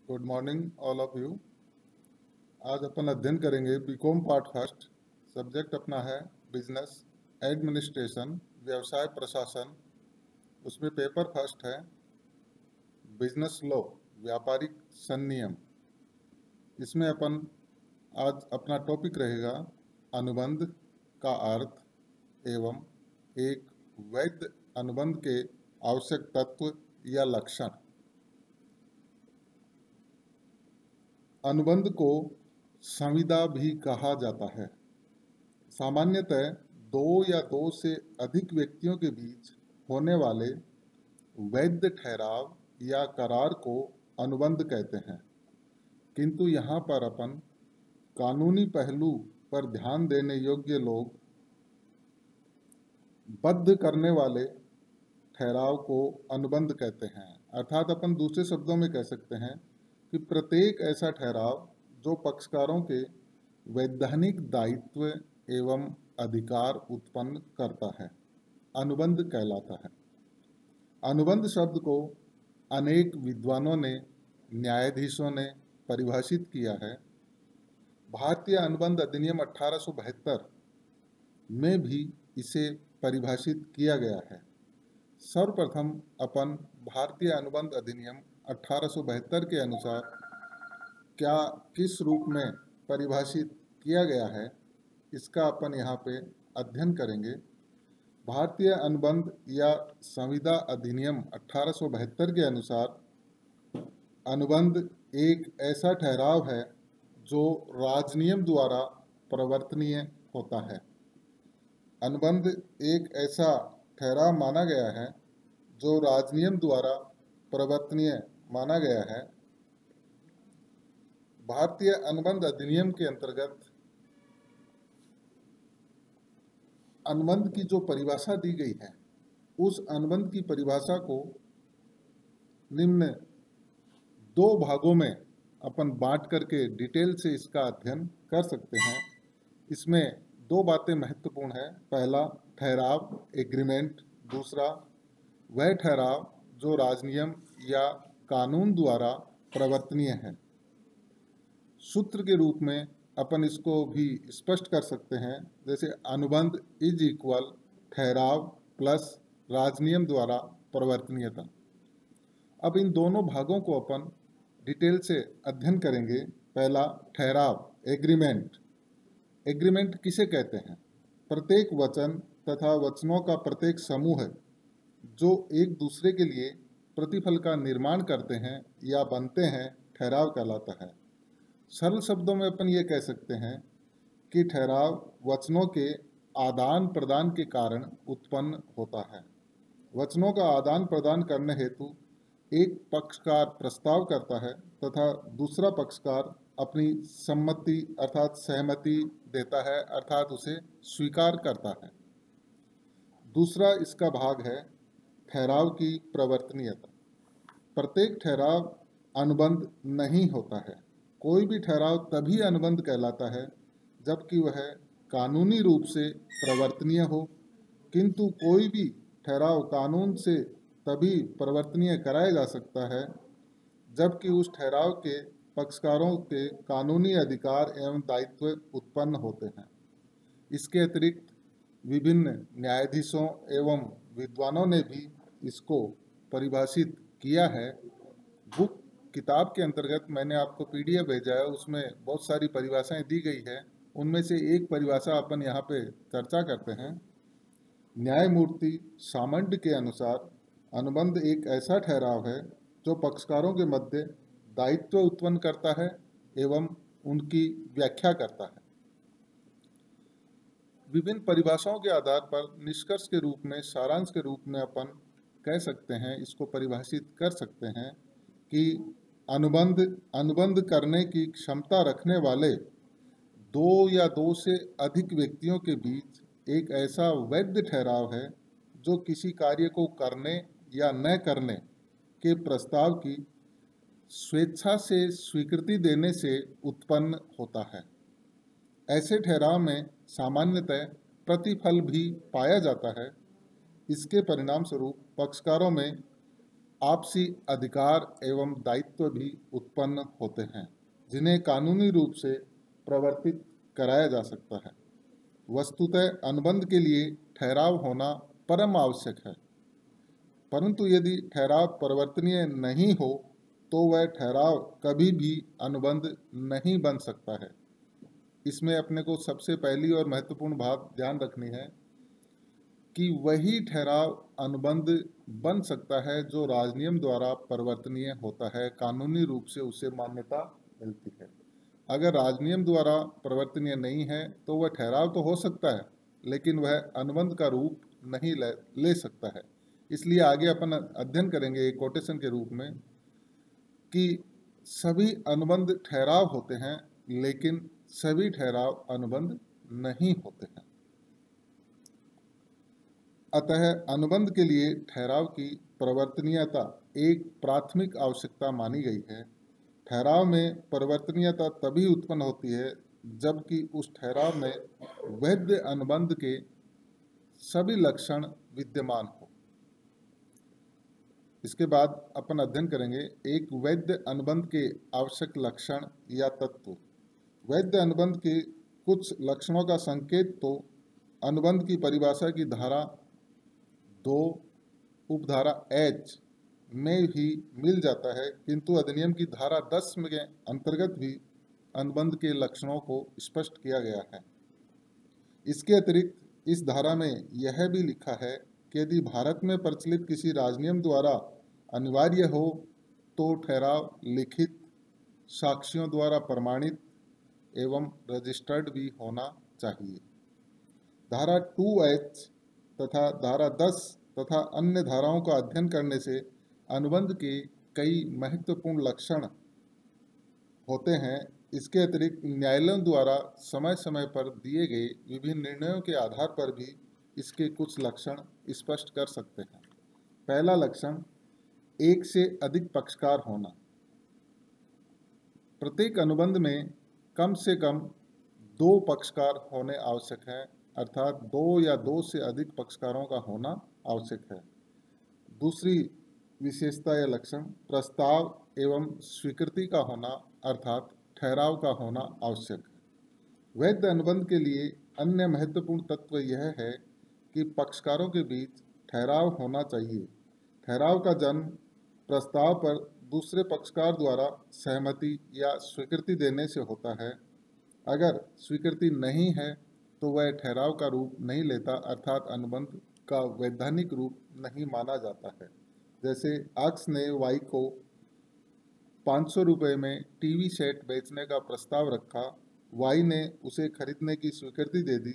Good morning all of you. आज अपन अध्ययन करेंगे बीकॉम पार्ट फर्स्ट। सब्जेक्ट अपना है बिजनेस एडमिनिस्ट्रेशन, व्यवसाय प्रशासन। उसमें पेपर फर्स्ट है बिजनेस लॉ, व्यापारिक संनियम। इसमें अपन आज अपना टॉपिक रहेगा अनुबंध का अर्थ एवं एक वैध अनुबंध के आवश्यक तत्व या लक्षण। अनुबंध को संविदा भी कहा जाता है। सामान्यतः दो या दो से अधिक व्यक्तियों के बीच होने वाले वैध ठहराव या करार को अनुबंध कहते हैं, किंतु यहाँ पर अपन कानूनी पहलू पर ध्यान देने योग्य लोग बद्ध करने वाले ठहराव को अनुबंध कहते हैं। अर्थात अपन दूसरे शब्दों में कह सकते हैं कि प्रत्येक ऐसा ठहराव जो पक्षकारों के वैधानिक दायित्व एवं अधिकार उत्पन्न करता है अनुबंध कहलाता है। अनुबंध शब्द को अनेक विद्वानों ने, न्यायाधीशों ने परिभाषित किया है। भारतीय अनुबंध अधिनियम 1872 में भी इसे परिभाषित किया गया है। सर्वप्रथम अपन भारतीय अनुबंध अधिनियम 1872 के अनुसार क्या किस रूप में परिभाषित किया गया है, इसका अपन यहाँ पे अध्ययन करेंगे। भारतीय अनुबंध या संविदा अधिनियम 1872 के अनुसार अनुबंध एक ऐसा ठहराव है जो राजनियम द्वारा प्रवर्तनीय होता है। अनुबंध एक ऐसा ठहराव माना गया है जो राजनियम द्वारा प्रवर्तनीय माना गया है। भारतीय अनुबंध अधिनियम के अंतर्गत अनुबंध की जो परिभाषा दी गई है, उस अनुबंध की परिभाषा को निम्न दो भागों में अपन बांट करके डिटेल से इसका अध्ययन कर सकते हैं। इसमें दो बातें महत्वपूर्ण है। पहला ठहराव एग्रीमेंट, दूसरा वह ठहराव जो राजनियम या कानून द्वारा प्रवर्तनीय है। सूत्र के रूप में अपन इसको भी स्पष्ट कर सकते हैं, जैसे अनुबंध इज इक्वल ठहराव प्लस राजनियम द्वारा प्रवर्तनीयता। अब इन दोनों भागों को अपन डिटेल से अध्ययन करेंगे। पहला ठहराव एग्रीमेंट। एग्रीमेंट किसे कहते हैं? प्रत्येक वचन तथा वचनों का प्रत्येक समूह है जो एक दूसरे के लिए प्रतिफल का निर्माण करते हैं या बनते हैं, ठहराव कहलाता है। सरल शब्दों में अपन ये कह सकते हैं कि ठहराव वचनों के आदान प्रदान के कारण उत्पन्न होता है। वचनों का आदान प्रदान करने हेतु एक पक्षकार प्रस्ताव करता है तथा दूसरा पक्षकार अपनी सम्मति अर्थात सहमति देता है, अर्थात उसे स्वीकार करता है। दूसरा इसका भाग है ठहराव की प्रवर्तनीयता। प्रत्येक ठहराव अनुबंध नहीं होता है। कोई भी ठहराव तभी अनुबंध कहलाता है जबकि वह कानूनी रूप से प्रवर्तनीय हो, किंतु कोई भी ठहराव कानून से तभी प्रवर्तनीय कराया जा सकता है जबकि उस ठहराव के पक्षकारों के कानूनी अधिकार एवं दायित्व उत्पन्न होते हैं। इसके अतिरिक्त विभिन्न न्यायाधीशों एवं विद्वानों ने भी इसको परिभाषित किया है। बुक किताब के अंतर्गत मैंने आपको पीडीएफ भेजा है, उसमें बहुत सारी परिभाषाएं दी गई है। उनमें से एक परिभाषा अपन यहाँ पे चर्चा करते हैं। न्यायमूर्ति सामंड के अनुसार अनुबंध एक ऐसा ठहराव है जो पक्षकारों के मध्य दायित्व उत्पन्न करता है एवं उनकी व्याख्या करता है। विभिन्न परिभाषाओं के आधार पर निष्कर्ष के रूप में, सारांश के रूप में अपन कह सकते हैं, इसको परिभाषित कर सकते हैं कि अनुबंध करने की क्षमता रखने वाले दो या दो से अधिक व्यक्तियों के बीच एक ऐसा वैध ठहराव है जो किसी कार्य को करने या न करने के प्रस्ताव की स्वेच्छा से स्वीकृति देने से उत्पन्न होता है। ऐसे ठहराव में सामान्यतः प्रतिफल भी पाया जाता है। इसके परिणाम स्वरूप पक्षकारों में आपसी अधिकार एवं दायित्व भी उत्पन्न होते हैं, जिन्हें कानूनी रूप से प्रवर्तित कराया जा सकता है। वस्तुतः अनुबंध के लिए ठहराव होना परम आवश्यक है, परंतु यदि ठहराव परिवर्तनीय नहीं हो तो वह ठहराव कभी भी अनुबंध नहीं बन सकता है। इसमें अपने को सबसे पहली और महत्वपूर्ण बात ध्यान रखनी है कि वही ठहराव अनुबंध बन सकता है जो राजनियम द्वारा परिवर्तनीय होता है, कानूनी रूप से उसे मान्यता मिलती है। अगर राजनियम द्वारा परिवर्तनीय नहीं है तो वह ठहराव तो हो सकता है, लेकिन वह अनुबंध का रूप नहीं ले सकता है। इसलिए आगे अपन अध्ययन करेंगे एक कोटेशन के रूप में कि सभी अनुबंध ठहराव होते हैं, लेकिन सभी ठहराव अनुबंध नहीं होते हैं। अतः अनुबंध के लिए ठहराव की परिवर्तनीयता एक प्राथमिक आवश्यकता मानी गई है। ठहराव में परिवर्तनीयता तभी उत्पन्न होती है जबकि उस ठहराव में वैध अनुबंध के सभी लक्षण विद्यमान हो। इसके बाद अपन अध्ययन करेंगे एक वैध अनुबंध के आवश्यक लक्षण या तत्व। वैध अनुबंध के कुछ लक्षणों का संकेत तो अनुबंध की परिभाषा की धारा 2 उपधारा H में ही मिल जाता है, किंतु अधिनियम की धारा 10 के अंतर्गत भी अनुबंध के लक्षणों को स्पष्ट किया गया है। इसके अतिरिक्त इस धारा में यह भी लिखा है कि यदि भारत में प्रचलित किसी राजनियम द्वारा अनिवार्य हो तो ठहराव लिखित साक्ष्यों द्वारा प्रमाणित एवं रजिस्टर्ड भी होना चाहिए। धारा 2H तथा धारा 10 तथा अन्य धाराओं का अध्ययन करने से अनुबंध के कई महत्वपूर्ण लक्षण होते हैं। इसके अतिरिक्त न्यायालयों द्वारा समय समय पर दिए गए विभिन्न निर्णयों के आधार पर भी इसके कुछ लक्षण स्पष्ट कर सकते हैं। पहला लक्षण, एक से अधिक पक्षकार होना। प्रत्येक अनुबंध में कम से कम 2 पक्षकार होने आवश्यक है, अर्थात 2 या 2 से अधिक पक्षकारों का होना आवश्यक है। दूसरी विशेषता या लक्षण, प्रस्ताव एवं स्वीकृति का होना अर्थात ठहराव का होना आवश्यक है। वैध अनुबंध के लिए अन्य महत्वपूर्ण तत्व यह है कि पक्षकारों के बीच ठहराव होना चाहिए। ठहराव का जन्म प्रस्ताव पर दूसरे पक्षकार द्वारा सहमति या स्वीकृति देने से होता है। अगर स्वीकृति नहीं है तो वह ठहराव का रूप नहीं लेता, अर्थात अनुबंध का वैधानिक रूप नहीं माना जाता है। जैसे एक्स ने वाई को 500 रुपये में टीवी सेट बेचने का प्रस्ताव रखा, वाई ने उसे खरीदने की स्वीकृति दे दी,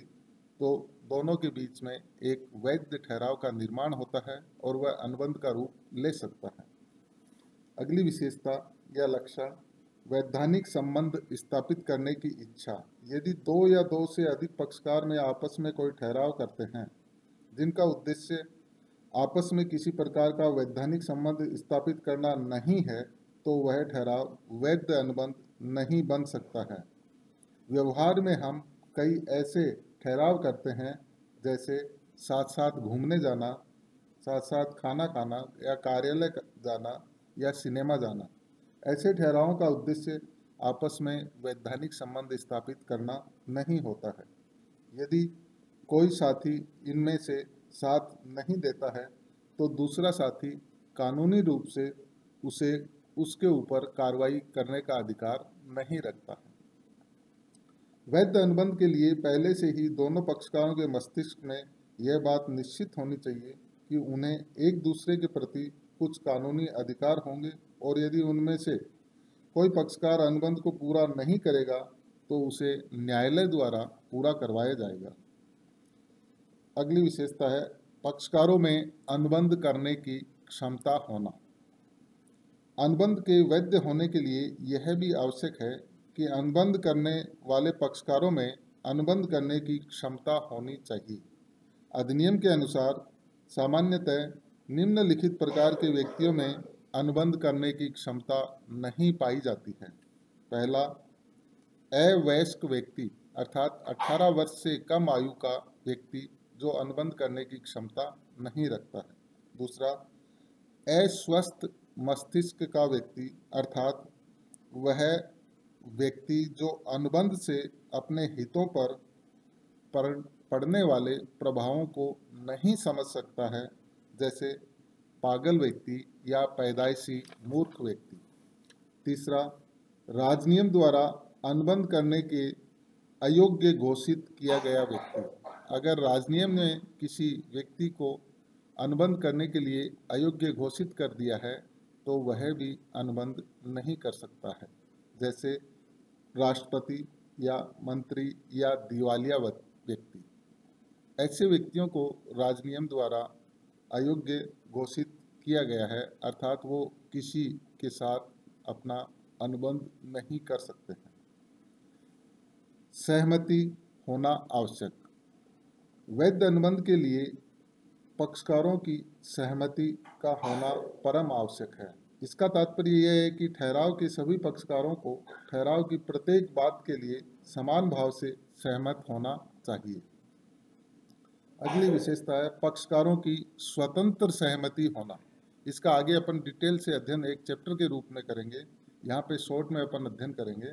तो दोनों के बीच में एक वैध ठहराव का निर्माण होता है और वह अनुबंध का रूप ले सकता है। अगली विशेषता या लक्षण, वैधानिक संबंध स्थापित करने की इच्छा। यदि 2 या 2 से अधिक पक्षकार में आपस में कोई ठहराव करते हैं जिनका उद्देश्य आपस में किसी प्रकार का वैधानिक संबंध स्थापित करना नहीं है, तो वह ठहराव वैध अनुबंध नहीं बन सकता है। व्यवहार में हम कई ऐसे ठहराव करते हैं, जैसे साथ साथ घूमने जाना, साथ साथ खाना खाना या कार्यालय जाना या सिनेमा जाना। ऐसे ठहरावों का उद्देश्य आपस में वैधानिक संबंध स्थापित करना नहीं होता है। यदि कोई साथी इनमें से साथ नहीं देता है तो दूसरा साथी कानूनी रूप से उसे उसके ऊपर कार्रवाई करने का अधिकार नहीं रखता है। वैध अनुबंध के लिए पहले से ही दोनों पक्षकारों के मस्तिष्क में यह बात निश्चित होनी चाहिए कि उन्हें एक दूसरे के प्रति कुछ कानूनी अधिकार होंगे और यदि उनमें से कोई पक्षकार अनुबंध को पूरा नहीं करेगा तो उसे न्यायालय द्वारा पूरा करवाया जाएगा। अगली विशेषता है पक्षकारों में अनुबंध करने की क्षमता होना। अनुबंध के वैध होने के लिए यह भी आवश्यक है कि अनुबंध करने वाले पक्षकारों में अनुबंध करने की क्षमता होनी चाहिए। अधिनियम के अनुसार सामान्यतः निम्नलिखित प्रकार के व्यक्तियों में अनुबंध करने की क्षमता नहीं पाई जाती है। पहला, अवयस्क व्यक्ति अर्थात 18 वर्ष से कम आयु का व्यक्ति जो अनुबंध करने की क्षमता नहीं रखता है। दूसरा, अस्वस्थ मस्तिष्क का व्यक्ति अर्थात वह व्यक्ति जो अनुबंध से अपने हितों पर पड़ने वाले प्रभावों को नहीं समझ सकता है, जैसे पागल व्यक्ति या पैदाइशी मूर्ख व्यक्ति। तीसरा, राजनियम द्वारा अनुबंध करने के अयोग्य घोषित किया गया व्यक्ति। अगर राजनियम ने किसी व्यक्ति को अनुबंध करने के लिए अयोग्य घोषित कर दिया है तो वह भी अनुबंध नहीं कर सकता है, जैसे राष्ट्रपति या मंत्री या दिवालिया व्यक्ति। ऐसे व्यक्तियों को राजनियम द्वारा अयोग्य घोषित किया गया है, अर्थात वो किसी के साथ अपना अनुबंध नहीं कर सकते हैं। सहमति होना आवश्यक। वैध अनुबंध के लिए पक्षकारों की सहमति का होना परम आवश्यक है। इसका तात्पर्य यह है कि ठहराव के सभी पक्षकारों को ठहराव की प्रत्येक बात के लिए समान भाव से सहमत होना चाहिए। अगली विशेषता है पक्षकारों की स्वतंत्र सहमति होना। इसका आगे अपन डिटेल से अध्ययन एक चैप्टर के रूप में करेंगे, यहाँ पे शॉर्ट में अपन अध्ययन करेंगे।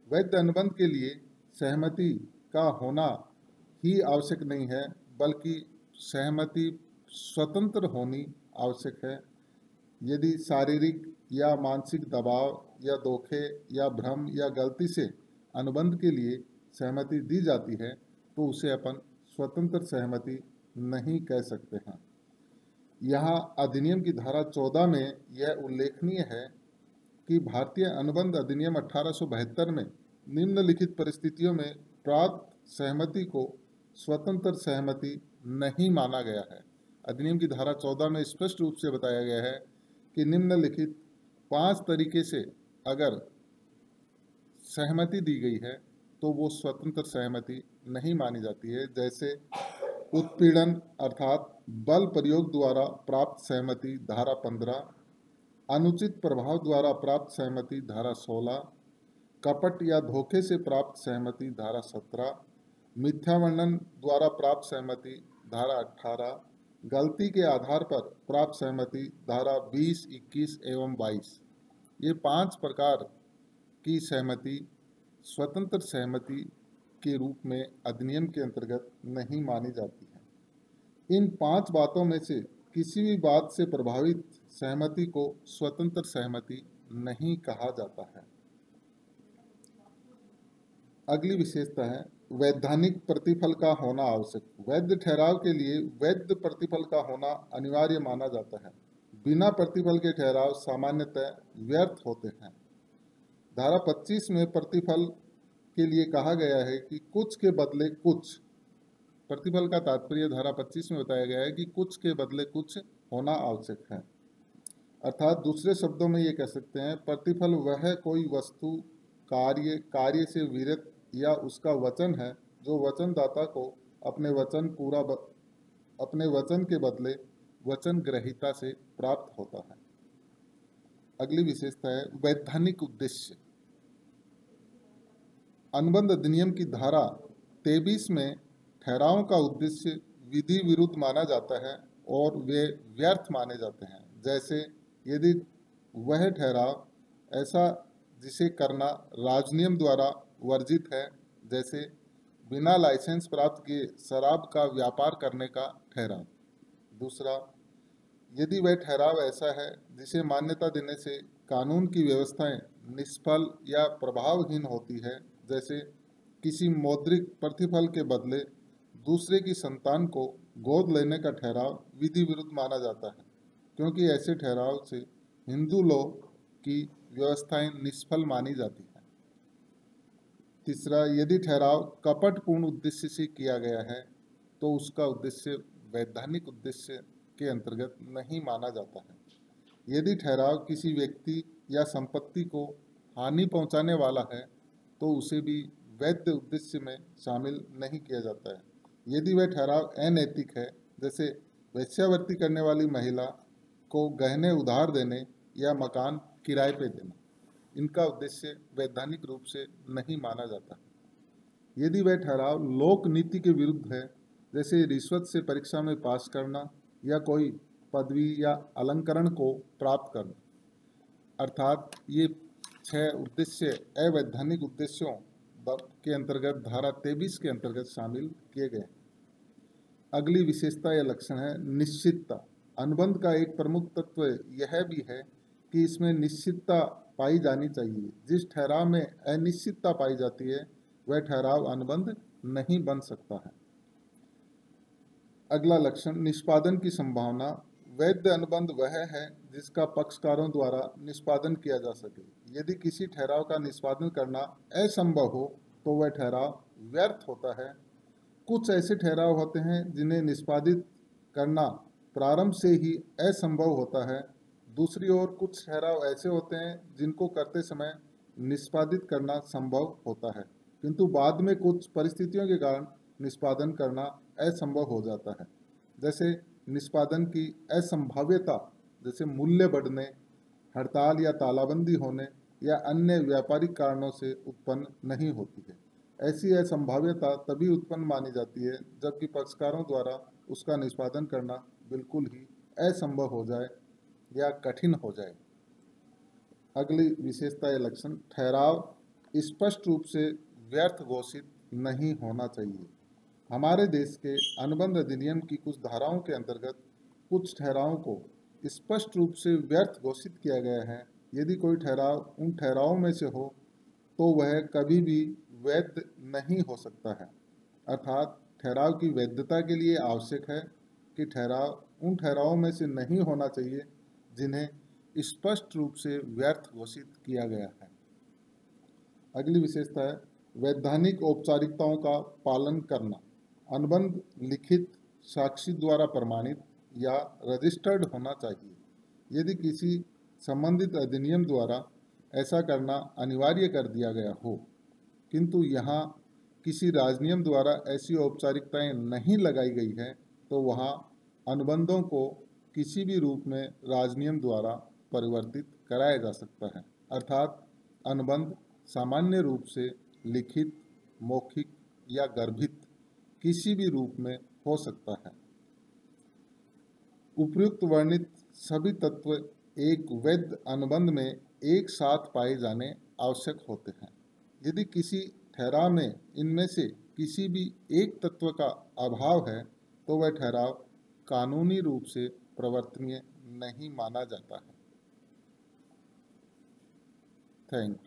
वैध अनुबंध के लिए सहमति का होना ही आवश्यक नहीं है, बल्कि सहमति स्वतंत्र होनी आवश्यक है। यदि शारीरिक या मानसिक दबाव या धोखे या भ्रम या गलती से अनुबंध के लिए सहमति दी जाती है तो उसे अपन स्वतंत्र सहमति नहीं कह सकते हैं। यहाँ अधिनियम की धारा 14 में यह उल्लेखनीय है कि भारतीय अनुबंध अधिनियम 1872 में निम्नलिखित परिस्थितियों में प्राप्त सहमति को स्वतंत्र सहमति नहीं माना गया है। अधिनियम की धारा 14 में स्पष्ट रूप से बताया गया है कि निम्नलिखित 5 तरीके से अगर सहमति दी गई है तो वो स्वतंत्र सहमति नहीं मानी जाती है, जैसे उत्पीड़न अर्थात बल प्रयोग द्वारा प्राप्त सहमति धारा 15, अनुचित प्रभाव द्वारा प्राप्त सहमति धारा 16, कपट या धोखे से प्राप्त सहमति धारा 17, मिथ्या वर्णन द्वारा प्राप्त सहमति धारा 18, गलती के आधार पर प्राप्त सहमति धारा 20, 21 एवं 22। ये 5 प्रकार की सहमति स्वतंत्र सहमति के रूप में अधिनियम के अंतर्गत नहीं मानी जाती है। इन 5 बातों में से किसी भी बात से प्रभावित सहमति को स्वतंत्र सहमति नहीं कहा जाता है। अगली विशेषता है वैधानिक प्रतिफल का होना आवश्यक। वैध ठहराव के लिए वैध प्रतिफल का होना अनिवार्य माना जाता है। बिना प्रतिफल के ठहराव सामान्यतः व्यर्थ होते हैं। धारा 25 में प्रतिफल के लिए कहा गया है कि कुछ के बदले कुछ। प्रतिफल का तात्पर्य धारा 25 में बताया गया है कि कुछ के बदले कुछ होना आवश्यक है। अर्थात दूसरे शब्दों में ये कह सकते हैं प्रतिफल वह कोई वस्तु, कार्य से विरत या उसका वचन है जो वचनदाता को अपने वचन के बदले वचन ग्रहीता से प्राप्त होता है। अगली विशेषता है वैधानिक उद्देश्य। अनुबंध अधिनियम की धारा 23 में ठहरावों का उद्देश्य विधि विरुद्ध माना जाता है और वे व्यर्थ माने जाते हैं, जैसे यदि वह ठहराव ऐसा जिसे करना राजनियम द्वारा वर्जित है, जैसे बिना लाइसेंस प्राप्त किए शराब का व्यापार करने का ठहराव। दूसरा, यदि वह ठहराव ऐसा है जिसे मान्यता देने से कानून की व्यवस्थाएं निष्फल या प्रभावहीन होती है, जैसे किसी मौद्रिक प्रतिफल के बदले दूसरे की संतान को गोद लेने का ठहराव विधि विरुद्ध माना जाता है, क्योंकि ऐसे ठहराव से हिंदू लॉ की व्यवस्थाएं निष्फल मानी जाती हैं। तीसरा, यदि ठहराव कपटपूर्ण उद्देश्य से किया गया है तो उसका उद्देश्य वैधानिक उद्देश्य के अंतर्गत नहीं माना जाता है। यदि ठहराव किसी व्यक्ति या संपत्ति को हानि पहुंचाने वाला है तो उसे भी वैध उद्देश्य में शामिल नहीं किया जाता है। यदि वह ठहराव अनैतिक है, जैसे वेश्यावृत्ति करने वाली महिला को गहने उधार देने या मकान किराए पे देना, इनका उद्देश्य वैधानिक रूप से नहीं माना जाता। यदि वह ठहराव लोक नीति के विरुद्ध है, जैसे रिश्वत से परीक्षा में पास करना या कोई पदवी या अलंकरण को प्राप्त करना। अर्थात ये 6 उद्देश्य अवैधानिक उद्देश्यों के अंतर्गत धारा 23 के अंतर्गत शामिल किए गए। अगली विशेषता या लक्षण है निश्चितता। अनुबंध का एक प्रमुख तत्व यह भी है कि इसमें निश्चितता पाई जानी चाहिए। जिस ठहराव में अनिश्चितता पाई जाती है वह ठहराव अनुबंध नहीं बन सकता है। अगला लक्षण निष्पादन की संभावना। वैध अनुबंध वह है जिसका पक्षकारों द्वारा निष्पादन किया जा सके। यदि किसी ठहराव का निष्पादन करना असंभव हो तो वह ठहराव व्यर्थ होता है। कुछ ऐसे ठहराव होते हैं जिन्हें निष्पादित करना प्रारंभ से ही असंभव होता है। दूसरी ओर कुछ ठहराव ऐसे होते हैं जिनको करते समय निष्पादित करना संभव होता है, किंतु बाद में कुछ परिस्थितियों के कारण निष्पादन करना असंभव हो जाता है। जैसे निष्पादन की असंभाव्यता, जैसे मूल्य बढ़ने, हड़ताल या तालाबंदी होने या अन्य व्यापारिक कारणों से उत्पन्न नहीं होती है। ऐसी असंभाव्यता तभी उत्पन्न मानी जाती है जबकि पक्षकारों द्वारा उसका निष्पादन करना बिल्कुल ही असंभव हो जाए या कठिन हो जाए। अगली विशेषता या लक्षण ठहराव स्पष्ट रूप से व्यर्थ घोषित नहीं होना चाहिए। हमारे देश के अनुबंध अधिनियम की कुछ धाराओं के अंतर्गत कुछ ठहरावों को स्पष्ट रूप से व्यर्थ घोषित किया गया है। यदि कोई ठहराव उन ठहरावों में से हो तो वह कभी भी वैध नहीं हो सकता है। अर्थात ठहराव की वैधता के लिए आवश्यक है कि ठहराव उन ठहरावों में से नहीं होना चाहिए जिन्हें स्पष्ट रूप से व्यर्थ घोषित किया गया है। अगली विशेषता है वैधानिक औपचारिकताओं का पालन करना। अनुबंध लिखित, साक्षी द्वारा प्रमाणित या रजिस्टर्ड होना चाहिए। यदि किसी संबंधित अधिनियम द्वारा ऐसा करना अनिवार्य कर दिया गया हो, किंतु यहाँ किसी राजनियम द्वारा ऐसी औपचारिकताएं नहीं लगाई गई है, तो वहाँ अनुबंधों को किसी भी रूप में राजनियम द्वारा परिवर्तित कराया जा सकता है। अर्थात अनुबंध सामान्य रूप से लिखित, मौखिक या गर्भित किसी भी रूप में हो सकता है। उपयुक्त वर्णित सभी तत्व एक वैध अनुबंध में एक साथ पाए जाने आवश्यक होते हैं। यदि किसी ठहराव में इनमें से किसी भी एक तत्व का अभाव है तो वह ठहराव कानूनी रूप से प्रवर्तनीय नहीं माना जाता है। Thank you.